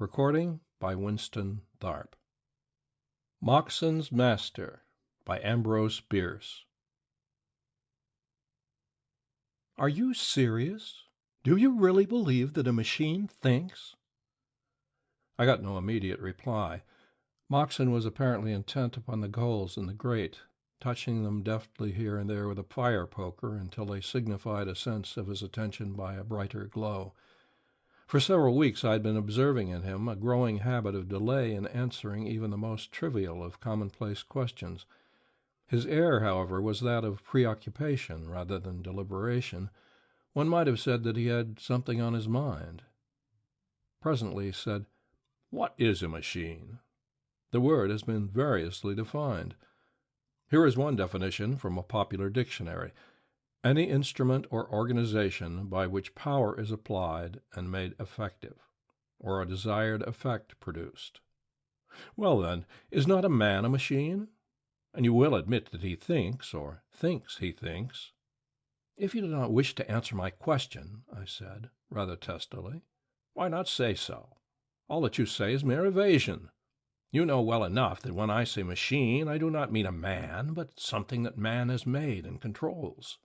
Recording by Winston Tharp. Moxon's Master by Ambrose, Bierce. Are you serious? Do you really believe that a machine thinks? I got no immediate reply. Moxon was apparently intent upon the coals in the grate, touching them deftly here and there with a fire poker until they signified a sense of his attention by a brighter glow. For several weeks I had been observing in him a growing habit of delay in answering even the most trivial of commonplace questions. His air, however, was that of preoccupation rather than deliberation. One might have said that he had something on his mind. Presently he said, "What is a machine? The word has been variously defined. Here is one definition from a popular dictionary: any instrument or organization by which power is applied and made effective, or a desired effect produced." Well, then, is not a man a machine? And you will admit that he thinks, or thinks he thinks. "If you do not wish to answer my question," I said, rather testily, "why not say so? All that you say is mere evasion. You know well enough that when I say machine, I do not mean a man, but something that man has made and controls."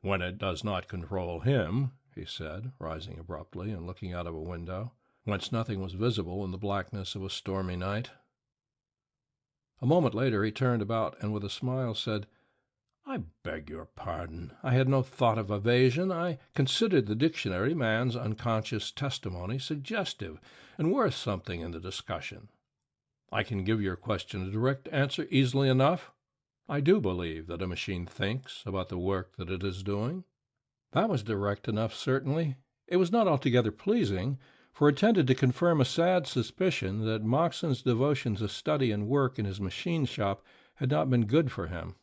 "When it does not control him," he said, rising abruptly and looking out of a window, whence nothing was visible in the blackness of a stormy night. A moment later he turned about and with a smile said, "I beg your pardon. I had no thought of evasion. I considered the dictionary, man's unconscious testimony, suggestive and worth something in the discussion. I can give your question a direct answer easily enough. I do believe that a machine thinks about the work that it is doing." That was direct enough, certainly. It was not altogether pleasing, for it tended to confirm a sad suspicion that Moxon's devotion to study and work in his machine shop had not been good for him.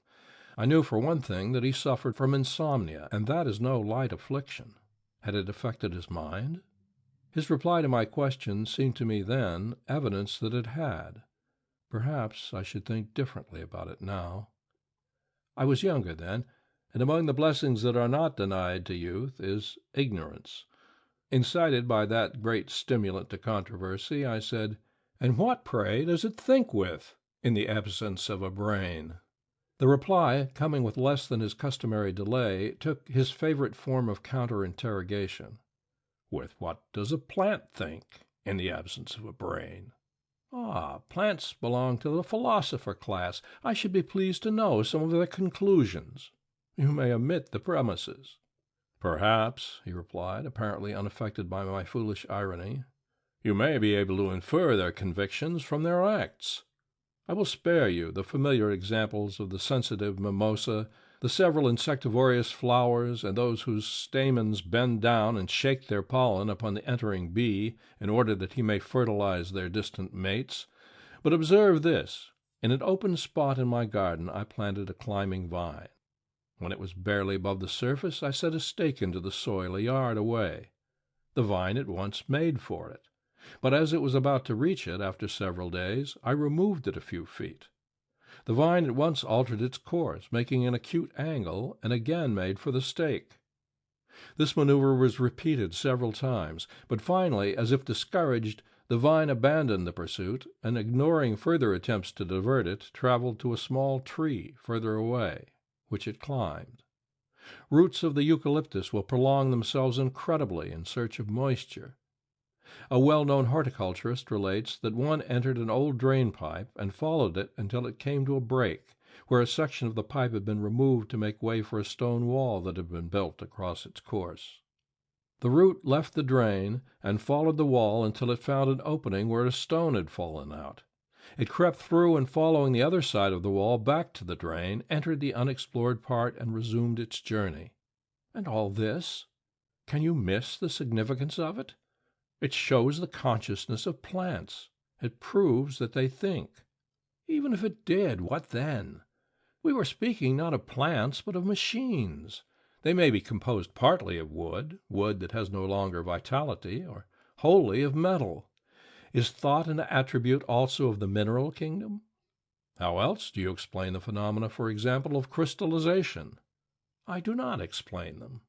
I knew for one thing that he suffered from insomnia, and that is no light affliction. Had it affected his mind? His reply to my question seemed to me then evidence that it had. Perhaps I should think differently about it now. I was younger then, and among the blessings that are not denied to youth is ignorance. Incited by that great stimulant to controversy, I said, "And what, pray, does it think with, in the absence of a brain?" The reply, coming with less than his customary delay, took his favorite form of counter-interrogation. "With what does a plant think, in the absence of a brain?" "Ah, plants belong to the philosopher class. I should be pleased to know some of their conclusions." "You may omit the premises." "Perhaps," he replied, apparently unaffected by my foolish irony, "you may be able to infer their convictions from their acts. I will spare you the familiar examples of the sensitive mimosa, the several insectivorous flowers, and those whose stamens bend down and shake their pollen upon the entering bee in order that he may fertilize their distant mates. But observe this. In an open spot in my garden I planted a climbing vine. When it was barely above the surface, I set a stake into the soil a yard away. The vine at once made for it. But as it was about to reach it after several days, I removed it a few feet. The vine at once altered its course, making an acute angle, and again made for the stake. This maneuver was repeated several times, but finally, as if discouraged, the vine abandoned the pursuit, and ignoring further attempts to divert it, traveled to a small tree further away, which it climbed. Roots of the eucalyptus will prolong themselves incredibly in search of moisture. A well-known horticulturist relates that one entered an old drain-pipe and followed it until it came to a break, where a section of the pipe had been removed to make way for a stone wall that had been built across its course. The root left the drain and followed the wall until it found an opening where a stone had fallen out. It crept through and, following the other side of the wall back to the drain, entered the unexplored part and resumed its journey. And all this? Can you miss the significance of it? It shows the consciousness of plants. It proves that they think. Even if it did, what then? We were speaking not of plants, but of machines. They may be composed partly of wood that has no longer vitality, or wholly of metal. Is thought an attribute also of the mineral kingdom? How else do you explain the phenomena, for example, of crystallization? I do not explain them.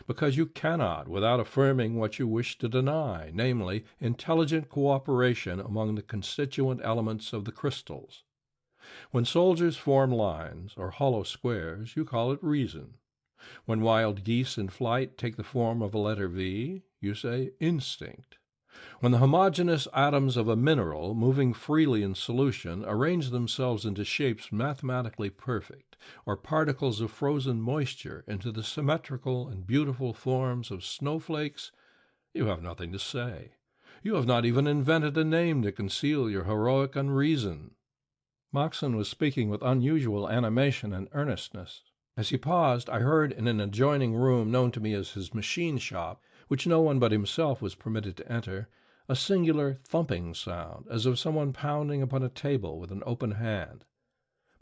because you cannot without affirming what you wish to deny, namely, intelligent cooperation among the constituent elements of the crystals. When soldiers form lines or hollow squares, you call it reason. When wild geese in flight take the form of a letter V, you say instinct. When the homogeneous atoms of a mineral, moving freely in solution, arrange themselves into shapes mathematically perfect, or particles of frozen moisture into the symmetrical and beautiful forms of snowflakes, you have nothing to say. You have not even invented a name to conceal your heroic unreason." Moxon was speaking with unusual animation and earnestness. As he paused, I heard in an adjoining room known to me as his machine shop, which no one but himself was permitted to enter, a singular thumping sound, as of someone pounding upon a table with an open hand.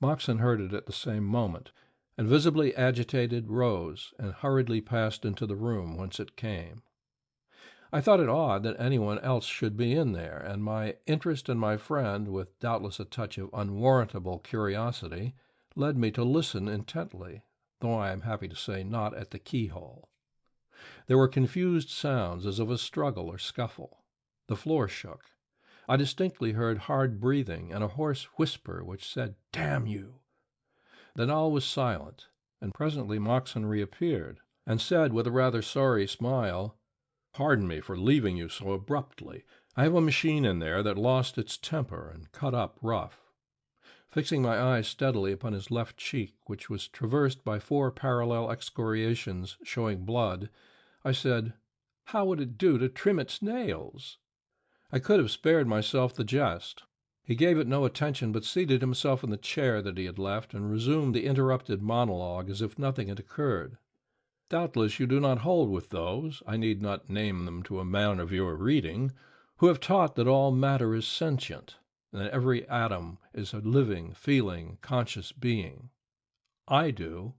Moxon heard it at the same moment, and, visibly agitated, rose and hurriedly passed into the room whence it came. I thought it odd that anyone else should be in there, and my interest in my friend, with doubtless a touch of unwarrantable curiosity, led me to listen intently, though I am happy to say not at the keyhole. There were confused sounds as of a struggle or scuffle. The floor shook. I distinctly heard hard breathing and a hoarse whisper which said, "Damn you!" Then all was silent, and presently Moxon reappeared, and said with a rather sorry smile, "Pardon me for leaving you so abruptly. I have a machine in there that lost its temper and cut up rough." Fixing my eyes steadily upon his left cheek, which was traversed by 4 parallel excoriations showing blood, I said, "How would it do to trim its nails?" I could have spared myself the jest. He gave it no attention, but seated himself in the chair that he had left, and resumed the interrupted monologue as if nothing had occurred. "Doubtless you do not hold with those, I need not name them to a man of your reading, who have taught that all matter is sentient, and that every atom is a living, feeling, conscious being. I do.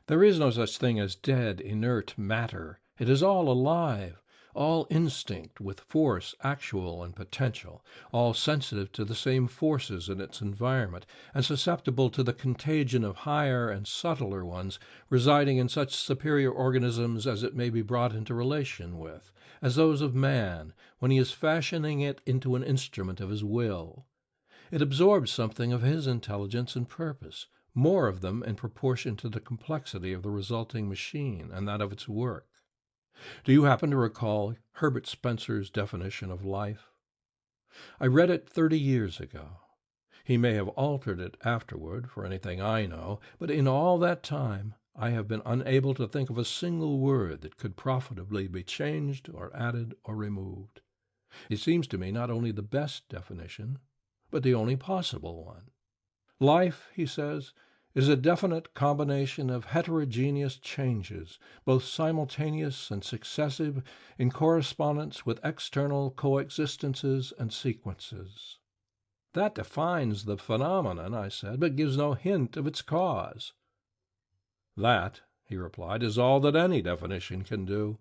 There is no such thing as dead, inert matter. It is all alive, all instinct with force actual and potential, all sensitive to the same forces in its environment, and susceptible to the contagion of higher and subtler ones residing in such superior organisms as it may be brought into relation with, as those of man, when he is fashioning it into an instrument of his will. It absorbs something of his intelligence and purpose, more of them in proportion to the complexity of the resulting machine and that of its work. Do you happen to recall Herbert Spencer's definition of life? I read it 30 years ago. He may have altered it afterward, for anything I know, but in all that time I have been unable to think of a single word that could profitably be changed or added or removed. It seems to me not only the best definition, but the only possible one. Life, he says, is a definite combination of heterogeneous changes, both simultaneous and successive, in correspondence with external coexistences and sequences. That defines the phenomenon, I said, but gives no hint of its cause. That, he replied, is all that any definition can do.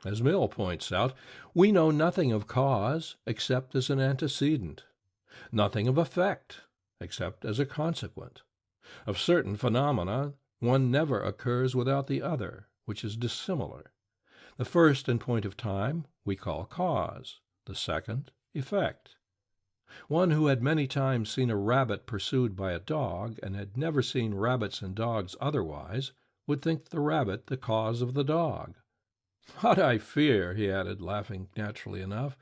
As Mill points out, we know nothing of cause except as an antecedent, nothing of effect except as a consequent. Of certain phenomena, one never occurs without the other, which is dissimilar. The first, in point of time, we call cause; the second, effect. One who had many times seen a rabbit pursued by a dog, and had never seen rabbits and dogs otherwise, would think the rabbit the cause of the dog. But I fear, he added, laughing naturally enough,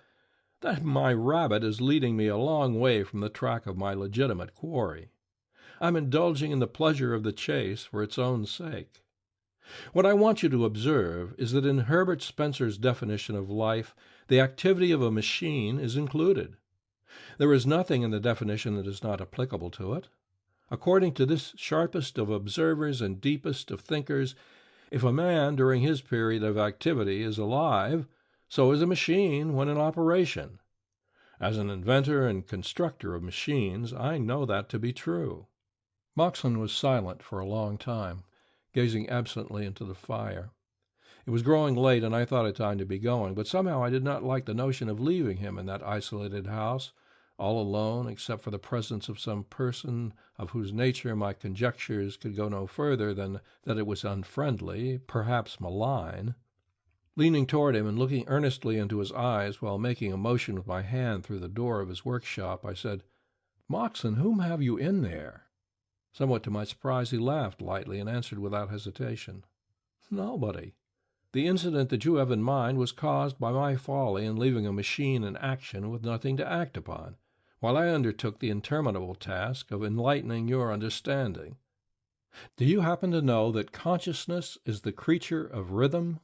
that my rabbit is leading me a long way from the track of my legitimate quarry. I'm indulging in the pleasure of the chase for its own sake. What I want you to observe is that in Herbert Spencer's definition of life, the activity of a machine is included. There is nothing in the definition that is not applicable to it. According to this sharpest of observers and deepest of thinkers, if a man during his period of activity is alive, so is a machine when in operation. As an inventor and constructor of machines, I know that to be true. Moxon was silent for a long time, gazing absently into the fire. It was growing late, and I thought it time to be going, but somehow I did not like the notion of leaving him in that isolated house, all alone except for the presence of some person of whose nature my conjectures could go no further than that it was unfriendly, perhaps malign. Leaning toward him and looking earnestly into his eyes while making a motion with my hand through the door of his workshop, I said, "Moxon, whom have you in there?" Somewhat to my surprise, he laughed lightly and answered without hesitation, "Nobody. The incident that you have in mind was caused by my folly in leaving a machine in action with nothing to act upon, while I undertook the interminable task of enlightening your understanding. Do you happen to know that consciousness is the creature of rhythm?"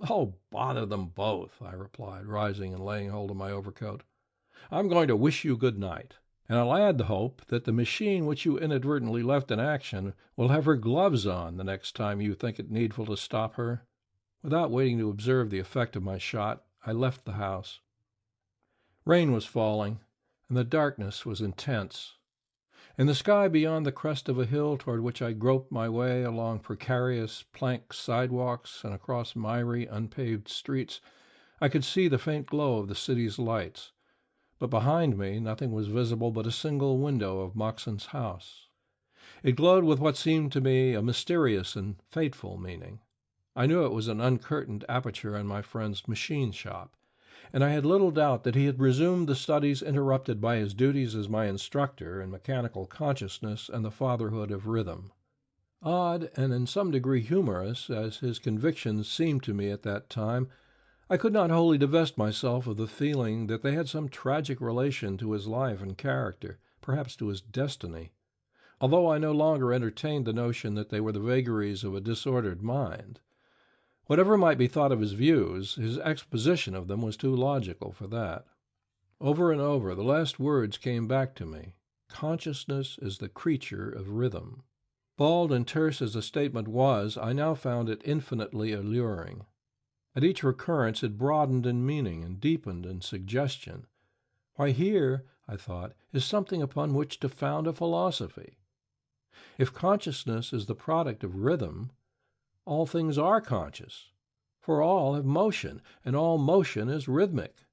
"Oh, bother them both!" I replied, rising and laying hold of my overcoat. "I'm going to wish you good night, and I'll add the hope that the machine which you inadvertently left in action will have her gloves on the next time you think it needful to stop her." Without waiting to observe the effect of my shot, I left the house. Rain was falling, and the darkness was intense. In the sky beyond the crest of a hill toward which I groped my way along precarious plank sidewalks and across miry, unpaved streets, I could see the faint glow of the city's lights, but behind me nothing was visible but a single window of Moxon's house. It glowed with what seemed to me a mysterious and fateful meaning. I knew it was an uncurtained aperture in my friend's machine shop, and I had little doubt that he had resumed the studies interrupted by his duties as my instructor in mechanical consciousness and the fatherhood of rhythm. Odd, and in some degree humorous, as his convictions seemed to me at that time, I could not wholly divest myself of the feeling that they had some tragic relation to his life and character, perhaps to his destiny, although I no longer entertained the notion that they were the vagaries of a disordered mind. Whatever might be thought of his views, his exposition of them was too logical for that. Over and over, the last words came back to me. Consciousness is the creature of rhythm. Bald and terse as the statement was, I now found it infinitely alluring. At each recurrence it broadened in meaning and deepened in suggestion. Why, here, I thought, is something upon which to found a philosophy. If consciousness is the product of rhythm, all things are conscious, for all have motion, and all motion is rhythmic.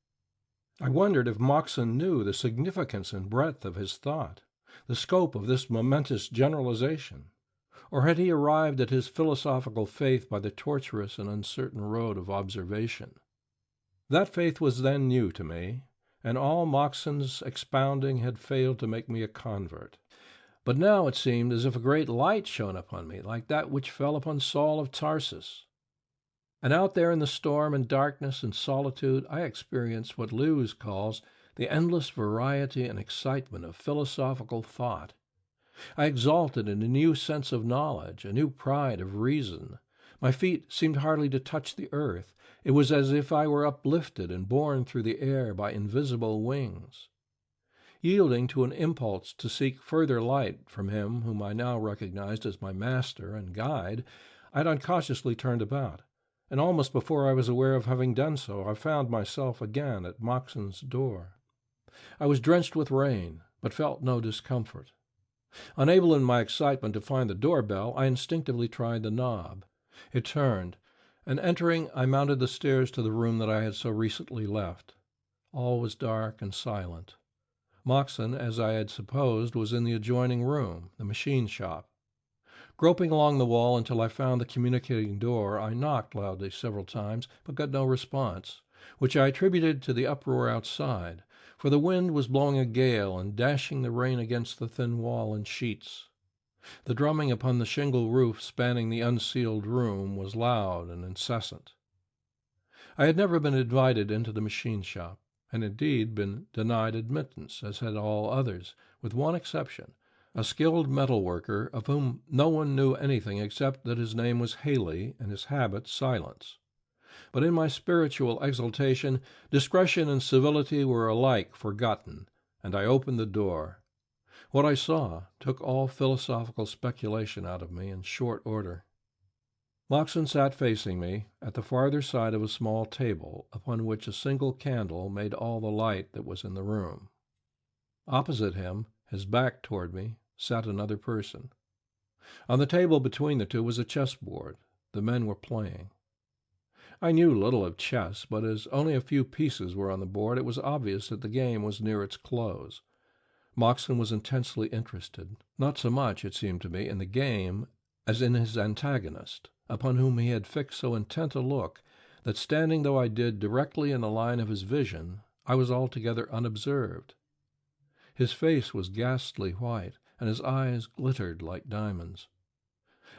I wondered if Moxon knew the significance and breadth of his thought, the scope of this momentous generalization, or had he arrived at his philosophical faith by the tortuous and uncertain road of observation? That faith was then new to me, and all Moxon's expounding had failed to make me a convert. But now it seemed as if a great light shone upon me, like that which fell upon Saul of Tarsus. And out there in the storm and darkness and solitude I experienced what Lewes calls the endless variety and excitement of philosophical thought. I exulted in a new sense of knowledge, a new pride of reason. My feet seemed hardly to touch the earth. It was as if I were uplifted and borne through the air by invisible wings. Yielding to an impulse to seek further light from him whom I now recognized as my master and guide, I had unconsciously turned about, and almost before I was aware of having done so, I found myself again at Moxon's door. I was drenched with rain, but felt no discomfort. Unable in my excitement to find the doorbell, I instinctively tried the knob. It turned, and entering, I mounted the stairs to the room that I had so recently left. All was dark and silent. Moxon, as I had supposed, was in the adjoining room, the machine shop. Groping along the wall until I found the communicating door, I knocked loudly several times, but got no response, which I attributed to the uproar outside, for the wind was blowing a gale and dashing the rain against the thin wall in sheets. The drumming upon the shingle roof spanning the unceiled room was loud and incessant. I had never been invited into the machine shop, and indeed been denied admittance, as had all others, with one exception, a skilled metal worker of whom no one knew anything except that his name was Haley and his habit silence. But in my spiritual exaltation, discretion and civility were alike forgotten, and I opened the door. What I saw took all philosophical speculation out of me in short order. Moxon sat facing me, at the farther side of a small table, upon which a single candle made all the light that was in the room. Opposite him, his back toward me, sat another person. On the table between the two was a chessboard. The men were playing. I knew little of chess, but as only a few pieces were on the board, it was obvious that the game was near its close. Moxon was intensely interested, not so much, it seemed to me, in the game as in his antagonist, upon whom he had fixed so intent a look that, standing though I did directly in the line of his vision, I was altogether unobserved. His face was ghastly white, and his eyes glittered like diamonds.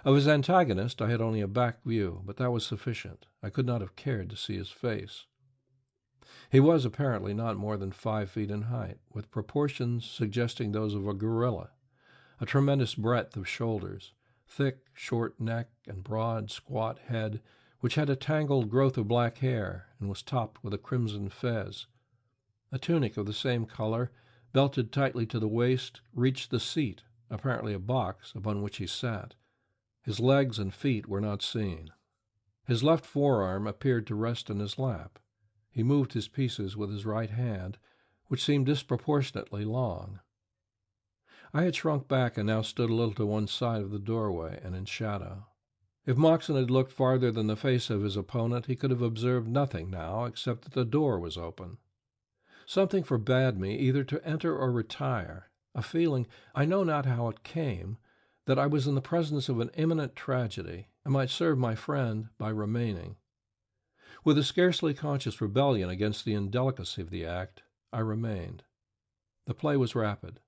Of his antagonist I had only a back view, but that was sufficient. I could not have cared to see his face. He was apparently not more than 5 feet in height, with proportions suggesting those of a gorilla, a tremendous breadth of shoulders, thick, short neck, and broad, squat head, which had a tangled growth of black hair and was topped with a crimson fez. A tunic of the same color, belted tightly to the waist, reached the seat, apparently a box, upon which he sat. His legs and feet were not seen. His left forearm appeared to rest in his lap. He moved his pieces with his right hand, which seemed disproportionately long. I had shrunk back and now stood a little to one side of the doorway and in shadow. If Moxon had looked farther than the face of his opponent, he could have observed nothing now except that the door was open. Something forbade me either to enter or retire, a feeling, I know not how it came, that I was in the presence of an imminent tragedy, and might serve my friend by remaining. With a scarcely conscious rebellion against the indelicacy of the act, I remained. The play was rapid.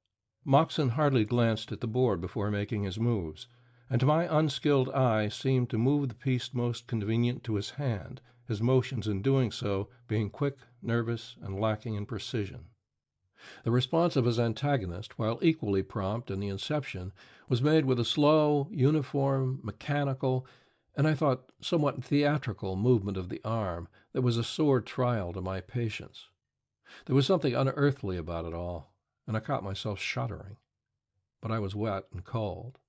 Moxon hardly glanced at the board before making his moves, and to my unskilled eye seemed to move the piece most convenient to his hand, his motions in doing so being quick, nervous, and lacking in precision. The response of his antagonist, while equally prompt in the inception, was made with a slow, uniform, mechanical, and I thought somewhat theatrical movement of the arm that was a sore trial to my patience. There was something unearthly about it all, and I caught myself shuddering. But I was wet and cold.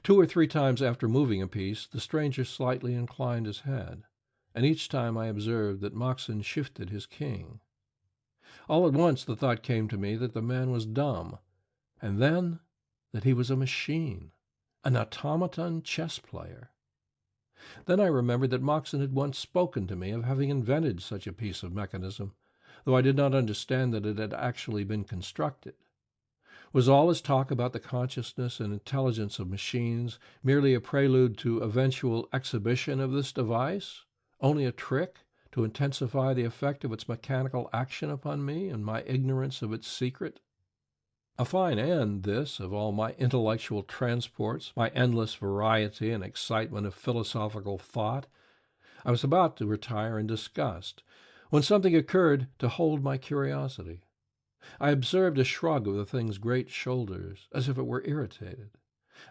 2 or 3 times after moving a piece, the stranger slightly inclined his head, and each time I observed that Moxon shifted his king. All at once the thought came to me that the man was dumb, and then that he was a machine, an automaton chess player. Then I remembered that Moxon had once spoken to me of having invented such a piece of mechanism, though I did not understand that it had actually been constructed. Was all his talk about the consciousness and intelligence of machines merely a prelude to eventual exhibition of this device, only a trick to intensify the effect of its mechanical action upon me and my ignorance of its secret? A fine end, this, of all my intellectual transports, my endless variety and excitement of philosophical thought. I was about to retire in disgust, when something occurred to hold my curiosity. I observed a shrug of the thing's great shoulders, as if it were irritated,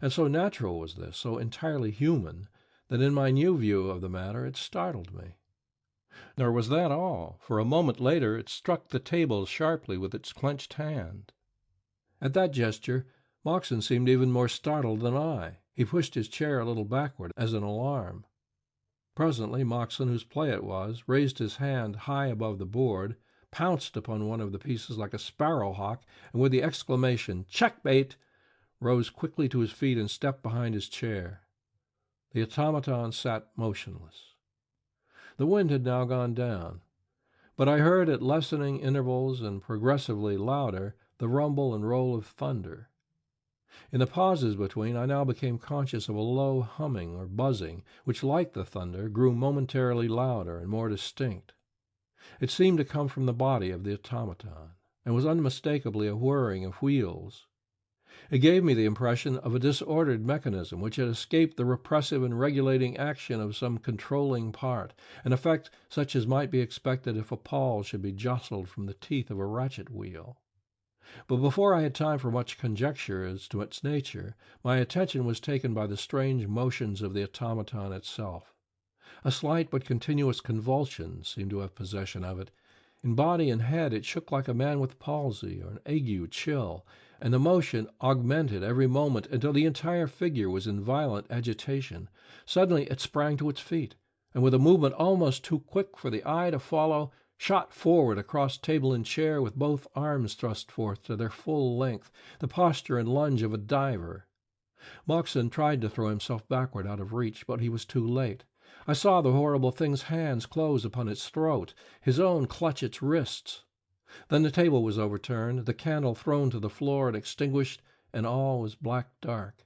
and so natural was this, so entirely human, that in my new view of the matter it startled me. Nor was that all, for a moment later it struck the table sharply with its clenched hand. At that gesture, Moxon seemed even more startled than I. He pushed his chair a little backward, as in alarm. Presently Moxon, whose play it was, raised his hand high above the board, pounced upon one of the pieces like a sparrow-hawk, and with the exclamation, "Checkmate!" rose quickly to his feet and stepped behind his chair. The automaton sat motionless. The wind had now gone down, but I heard at lessening intervals and progressively louder the rumble and roll of thunder. In the pauses between, I now became conscious of a low humming or buzzing, which, like the thunder, grew momentarily louder and more distinct. It seemed to come from the body of the automaton, and was unmistakably a whirring of wheels. It gave me the impression of a disordered mechanism which had escaped the repressive and regulating action of some controlling part, an effect such as might be expected if a pawl should be jostled from the teeth of a ratchet wheel. But before I had time for much conjecture as to its nature, my attention was taken by the strange motions of the automaton itself. A slight but continuous convulsion seemed to have possession of it. In body and head it shook like a man with palsy or an ague chill, and the motion augmented every moment until the entire figure was in violent agitation. Suddenly it sprang to its feet, and with a movement almost too quick for the eye to follow, shot forward across table and chair with both arms thrust forth to their full length, the posture and lunge of a diver. Moxon tried to throw himself backward out of reach, but he was too late. I saw the horrible thing's hands close upon its throat, his own clutch its wrists. Then the table was overturned, the candle thrown to the floor and extinguished, and all was black dark.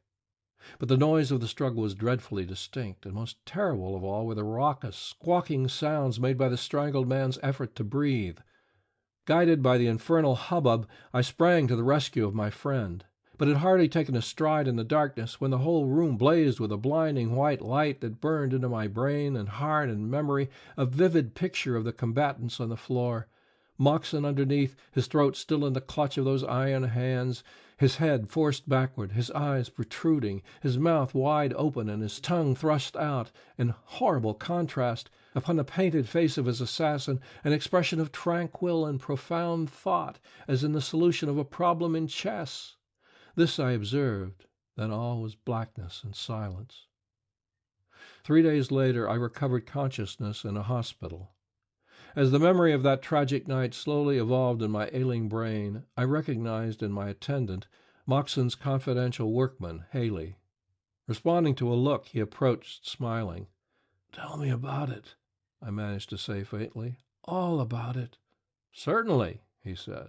But the noise of the struggle was dreadfully distinct, and most terrible of all were the raucous, squawking sounds made by the strangled man's effort to breathe. Guided by the infernal hubbub, I sprang to the rescue of my friend, but had hardly taken a stride in the darkness when the whole room blazed with a blinding white light that burned into my brain and heart and memory a vivid picture of the combatants on the floor. Moxon underneath, his throat still in the clutch of those iron hands, his head forced backward, his eyes protruding, his mouth wide open and his tongue thrust out, in horrible contrast, upon the painted face of his assassin, an expression of tranquil and profound thought, as in the solution of a problem in chess. This I observed, then all was blackness and silence. 3 days later I recovered consciousness in a hospital. As the memory of that tragic night slowly evolved in my ailing brain, I recognized in my attendant Moxon's confidential workman, Haley. Responding to a look, he approached, smiling. "Tell me about it," I managed to say faintly. "All about it." "Certainly," he said.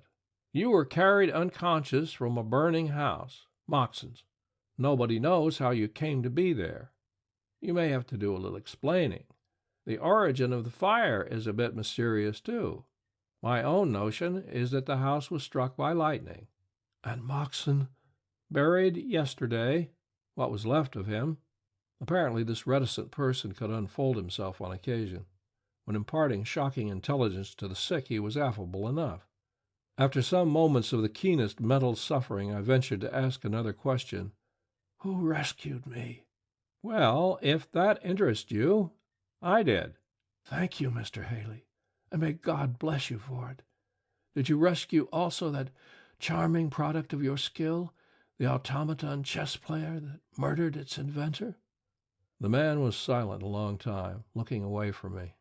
"You were carried unconscious from a burning house, Moxon's. Nobody knows how you came to be there. You may have to do a little explaining. The origin of the fire is a bit mysterious, too. My own notion is that the house was struck by lightning." "And Moxon?" "Buried yesterday, what was left of him." Apparently this reticent person could unfold himself on occasion. When imparting shocking intelligence to the sick, he was affable enough. After some moments of the keenest mental suffering, I ventured to ask another question. "Who rescued me?" "Well, if that interests you, I did." "Thank you, Mr. Haley, and may God bless you for it. Did you rescue also that charming product of your skill, the automaton chess player that murdered its inventor?" The man was silent a long time, looking away from me.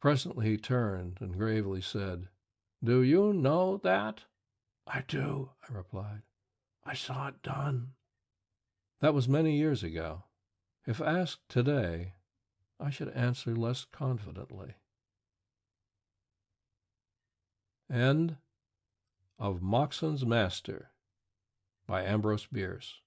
Presently he turned and gravely said, "Do you know that?" "I do," I replied. "I saw it done." That was many years ago. If asked today, I should answer less confidently. End of Moxon's Master by Ambrose Bierce.